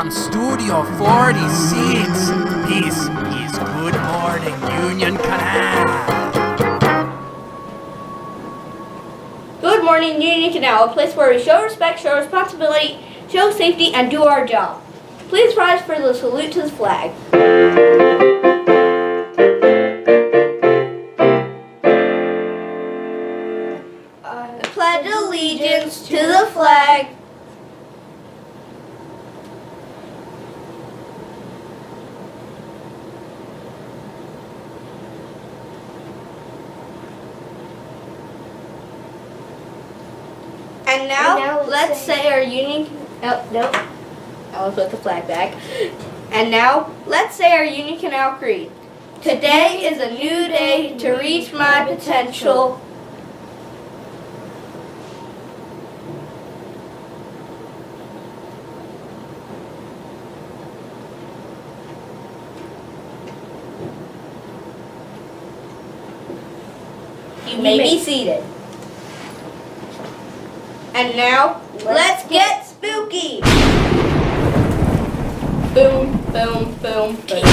from Studio 46. This is Good Morning Union Canal. Good Morning Union Canal, a place where we show respect, show responsibility, show safety, and do our job. Please rise for the salute to the flag. I pledge allegiance to the flag and now let's say our union. Oh, nope. I'll put the flag back. And now, let's say our Union Canal Creed. Today is a new day to reach my potential. You may be seated. And now, let's get spooky! Boom, boom, boom, boom.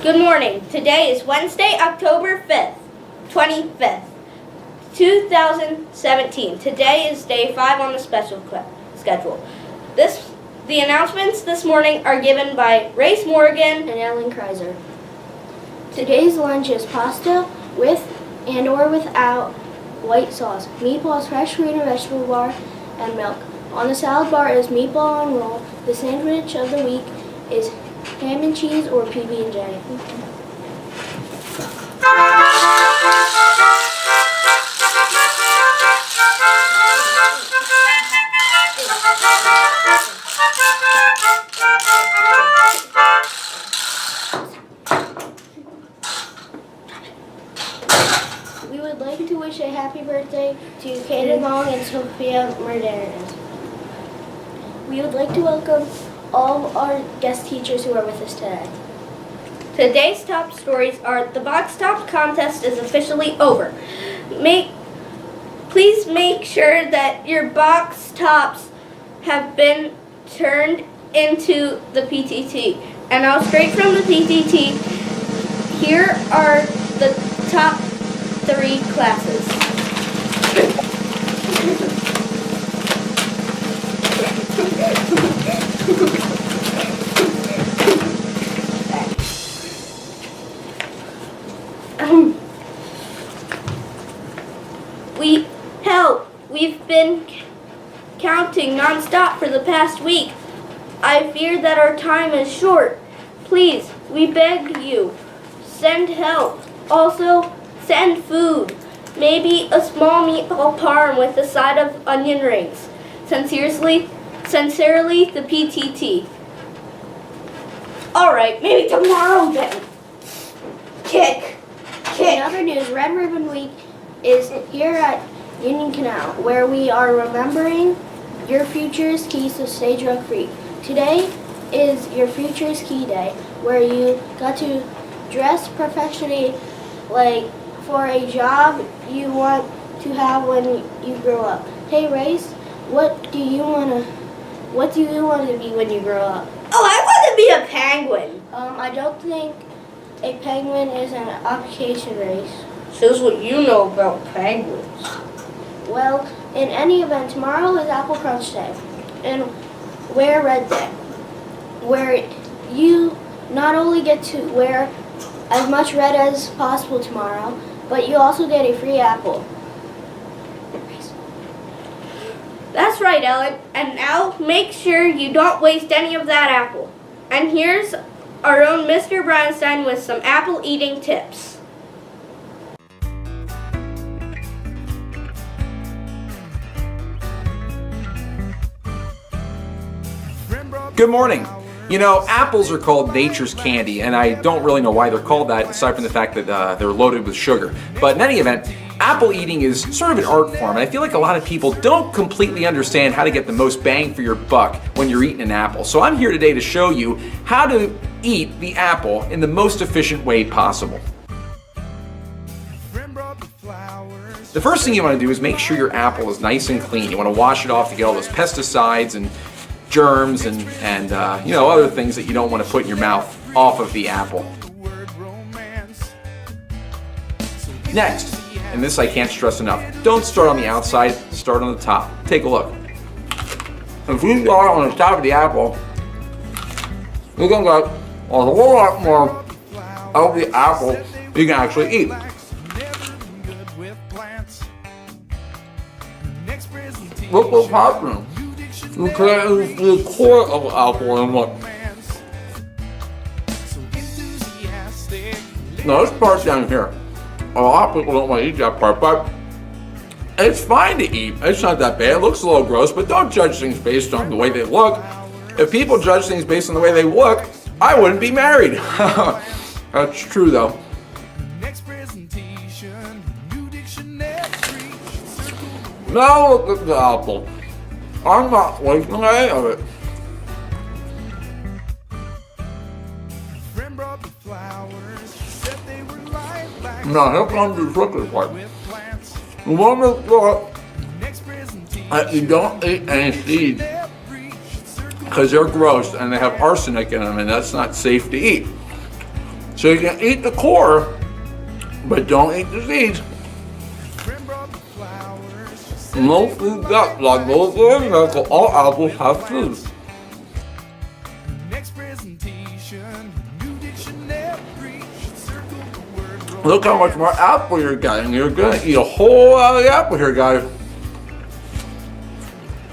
Good morning. Today is Wednesday, October 5th, 2017. Today is day 5 on the special schedule. The announcements this morning are given by Race Morgan and Ellen Kreiser. Today's lunch is pasta with and or without white sauce, meatballs, fresh fruit and vegetable bar, and milk. On the salad bar is meatball on roll. The sandwich of the week is ham and cheese or PB&J. We would like to wish a happy birthday to Kaden Long and Sophia Martinez. We would like to welcome all our guest teachers who are with us today. Today's top stories are the box top contest is officially over. Please make sure that your box tops have been turned into the PTT. And now straight from the PTT, here are the top 3 classes. We've been counting non-stop for the past week. I fear that our time is short. Please, we beg you, send help. Also, send food. Maybe a small meatball parm with a side of onion rings. Sincerely, the PTT. Alright, maybe tomorrow then. Kick. In other news, Red Ribbon Week is here at Union Canal, where we are remembering Your Future is Key, so stay drug free. Today is Your Future is Key Day, where you got to dress professionally, like for a job you want to have when you grow up. Hey Race, what do you want to be when you grow up? Oh, I want to be a penguin. I don't think a penguin is an occupation, Race. Shows what you know about penguins. Well, in any event, tomorrow is Apple Crunch Day and Wear Red Day, where you not only get to wear as much red as possible tomorrow, but you also get a free apple. That's right, Ellen. And now make sure you don't waste any of that apple. And here's our own Mr. Brownstein with some apple eating tips. Good morning. You know, apples are called nature's candy, and I don't really know why they're called that, aside from the fact that they're loaded with sugar. But in any event, apple eating is sort of an art form, and I feel like a lot of people don't completely understand how to get the most bang for your buck when you're eating an apple. So I'm here today to show you how to eat the apple in the most efficient way possible. the first thing you want to do is make sure your apple is nice and clean. You want to wash it off to get all those pesticides and germs and you know, other things that you don't want to put in your mouth off of the apple. Next, and this I can't stress enough, don't start on the outside, start on the top. Take a look. If you start on the top of the apple, you're going to get a whole lot more of the apple you can actually eat. Look what's happening. You can't use the core of the apple and look. Now this part down here, a lot of people don't want to eat that part, but it's fine to eat. It's not that bad. It looks a little gross, but don't judge things based on the way they look. If people judge things based on the way they look, I wouldn't be married. That's true though. Now look at the apple. I'm not wasting any of it. Now here comes the tricky part. You want to look that you don't eat any seeds because they're gross and they have arsenic in them and that's not safe to eat. So you can eat the core, but don't eat the seeds. No food got like those things, all apples have food. Look how much more apple you're getting. You're gonna eat a whole lot of the apple here, guys.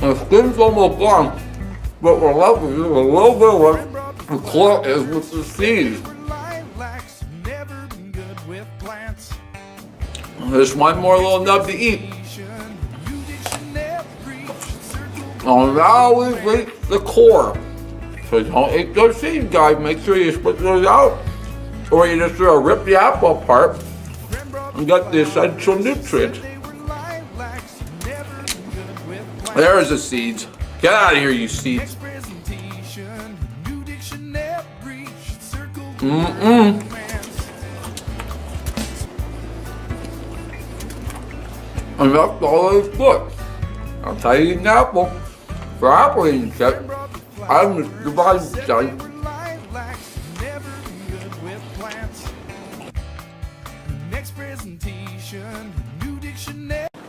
The skin's almost gone, but we're left with a little bit of what the core is with the seeds. There's one more little nub to eat. Oh, now we've reached the core. So don't eat those seeds, guys. Make sure you split those out. Or you just rip the apple apart and get the essential nutrients. There's the seeds. Get out of here, you seeds. And that's all there is to it. I'll tell you an apple. For apple eating tip, I'm Mr. Brightside.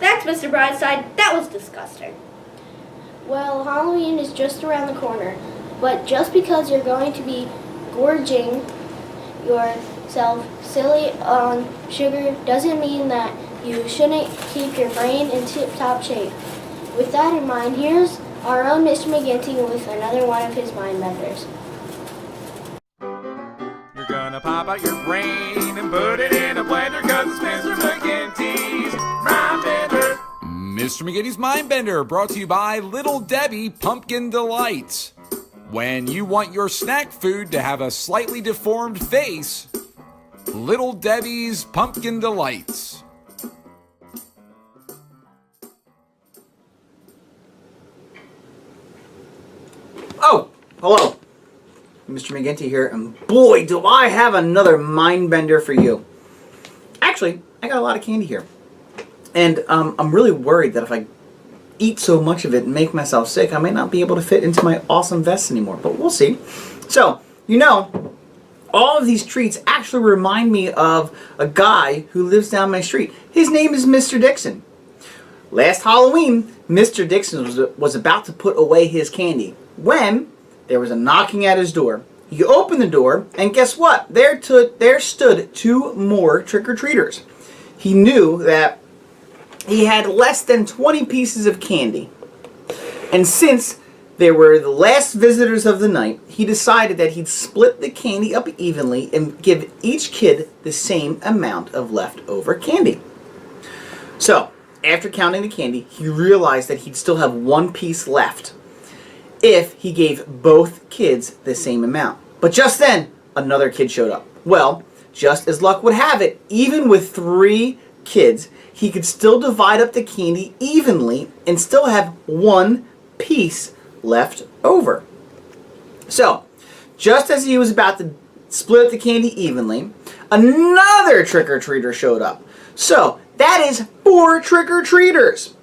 Thanks, Mr. Brightside. That was disgusting. Well, Halloween is just around the corner, but just because you're going to be gorging yourself silly on sugar doesn't mean that you shouldn't keep your brain in tip-top shape. With that in mind, here's our own Mr. McGinty with another one of his mind benders. You're gonna pop out your brain and put it in a blender cause it's Mr. McGinty's Mind Bender. Mr. McGinty's Mind Bender, brought to you by Little Debbie Pumpkin Delights. When you want your snack food to have a slightly deformed face, Little Debbie's Pumpkin Delights. Oh, hello. Mr. McGinty here, and boy, do I have another mind bender for you. Actually, I got a lot of candy here. And I'm really worried that if I eat so much of it and make myself sick, I may not be able to fit into my awesome vest anymore, but we'll see. So, you know, all of these treats actually remind me of a guy who lives down my street. His name is Mr. Dixon. Last Halloween, Mr. Dixon was about to put away his candy when there was a knocking at his door. He opened the door, and guess what? There stood two more trick-or-treaters. He knew that he had less than 20 pieces of candy. And since they were the last visitors of the night, he decided that he'd split the candy up evenly and give each kid the same amount of leftover candy. So, after counting the candy, he realized that he'd still have one piece left if he gave both kids the same amount. But just then, another kid showed up. Well, just as luck would have it, even with 3 kids, he could still divide up the candy evenly and still have one piece left over. So, just as he was about to split up the candy evenly, another trick-or-treater showed up. So, That is 4 trick-or-treaters.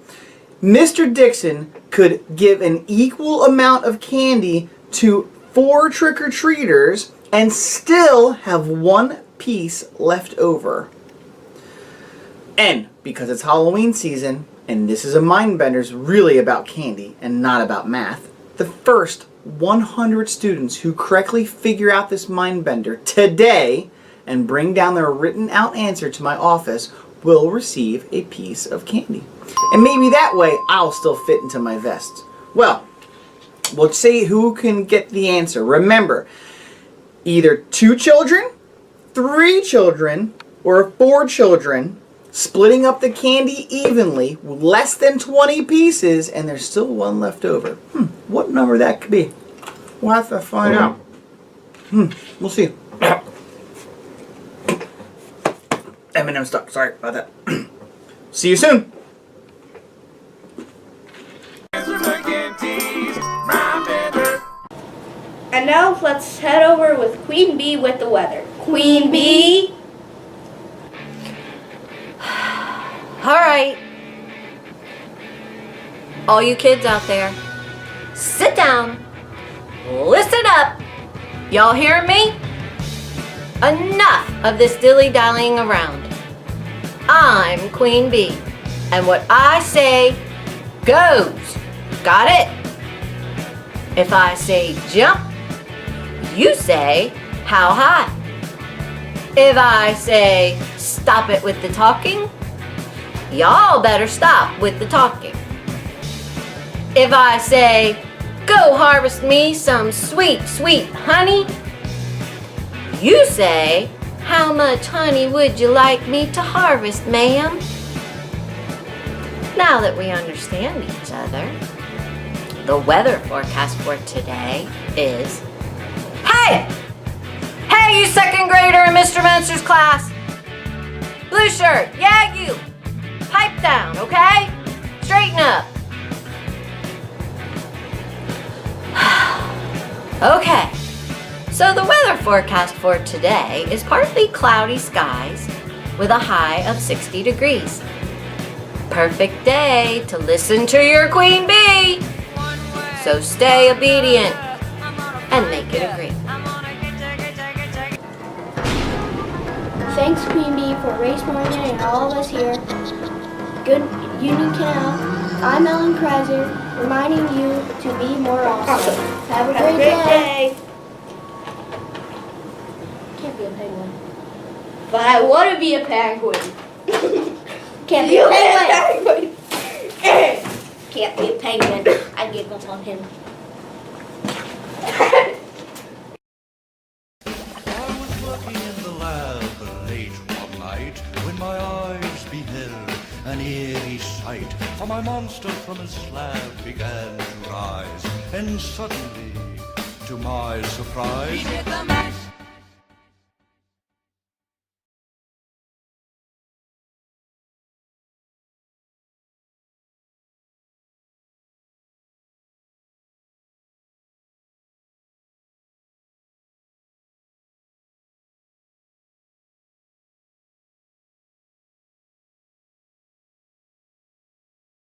Mr. Dixon could give an equal amount of candy to 4 trick-or-treaters and still have 1 piece left over. And because it's Halloween season, and this is a Mindbender's really about candy and not about math, the first 100 students who correctly figure out this Mindbender today and bring down their written out answer to my office will receive a piece of candy. And maybe that way I'll still fit into my vest. Well, we'll see who can get the answer. Remember, either 2 children, 3 children, or 4 children splitting up the candy evenly, less than 20 pieces, and there's still 1 left over. What number that could be? We'll have to find out. We'll see. M&M stuck. Sorry about that. See you soon. Mr. McGinty's Mind Bender. And now let's head over with Queen Bee with the weather. Queen Bee! All right. All you kids out there, sit down. Listen up. Y'all hear me? Enough of this dilly-dallying around. I'm Queen Bee, and what I say goes. Got it? If I say jump, you say how high. If I say stop it with the talking, y'all better stop with the talking. If I say go harvest me some sweet, sweet honey, you say, how much honey would you like me to harvest, ma'am? Now that we understand each other, the weather forecast for today is, hey! Hey, you second grader in Mr. Menster's class! Blue shirt, yeah, you! Pipe down, okay? Straighten up. Okay. So the weather forecast for today is partly cloudy skies with a high of 60 degrees. Perfect day to listen to your Queen Bee. So stay obedient and make it agree. Thanks, Queen Bee, for race morning and all of us here. Good Union Canal. I'm Ellen Kreiser, reminding you to be more awesome. Have a great day. Can't be a penguin. But I want to be a penguin. Can't be a penguin. Can't be a penguin. I give up on him. I was working in the lab late one night when my eyes beheld an eerie sight. For my monster from his slab began to rise, and suddenly, to my surprise, He did the mash.